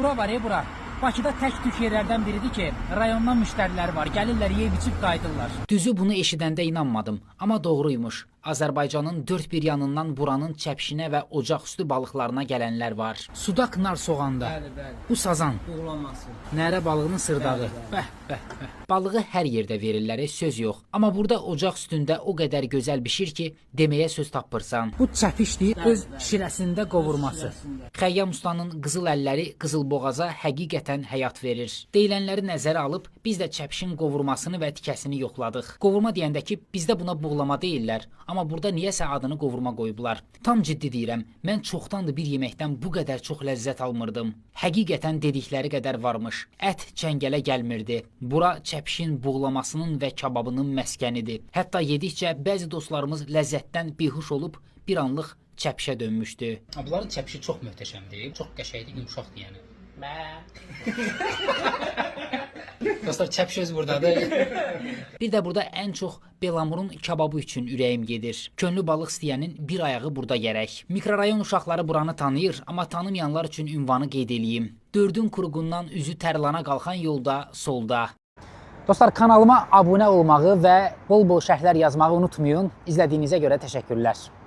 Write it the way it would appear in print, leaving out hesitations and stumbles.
Bura var bura. Bakıda tək tük yerlərdən biridir ki, rayondan müştərilər var, gəlirlər, yeyib içib qayıdırlar. Düzü bunu eşidəndə inanmadım, amma doğruymuş. Azərbaycanın dörd bir yanından buranın çəpişinə və ocaqüstü balıqlarına gələnlər var. Sudak nar soğanda, bu sazan, nərə balığının sırdağı, bəh. Balığı hər yerdə verirlər, söz yox. Amma burada ocaq üstündə o qədər gözəl bişir ki, deməyə söz tapırsan. Bu çəpişdir, öz şirəsində qovurması. Xəyyam ustanın qızıl əlləri qızılboğaza həqiqətən həyat verir. Deyilənləri nəzərə alıb, biz də çəpişin qovurmasını və tikəsini yoxladıq. Qovurma deyəndə ki, bizdə buna buğlama deyirlər. Amma burada niyəsə adını qovurma qoyublar. Tam ciddi deyirəm, mən çoxdandır bir yeməkdən bu qədər çox ləzzət almırdım. Həqiqətən dedikləri qədər varmış. Ət çəngələ gəlmirdi. Bura çəpişin buğlamasının və kababının məskənidir. Hətta yedikcə bəzi dostlarımız ləzzətdən bihuş olub bir anlıq çəpişə dönmüşdü. Bunların çəpişi çox möhtəşəmdir, çox qəşəngdir, yumşaqdır yəni. Dostlar, çəpiş öz buradadır. Bir də burada ən çox belamurun kababı üçün ürəyim gedir. Könlü balıq istəyənin bir ayağı burada gərək. Mikrorayon uşaqları buranı tanıyır, amma tanımayanlar üçün ünvanı qeyd edeyim. 4-ün quruğundan üzü Tərlana qalxan yolda solda. Dostlar, kanalıma abunə olmağı və bol-bol şərhlər yazmağı unutmayın. İzlədiyinizə görə təşəkkürlər.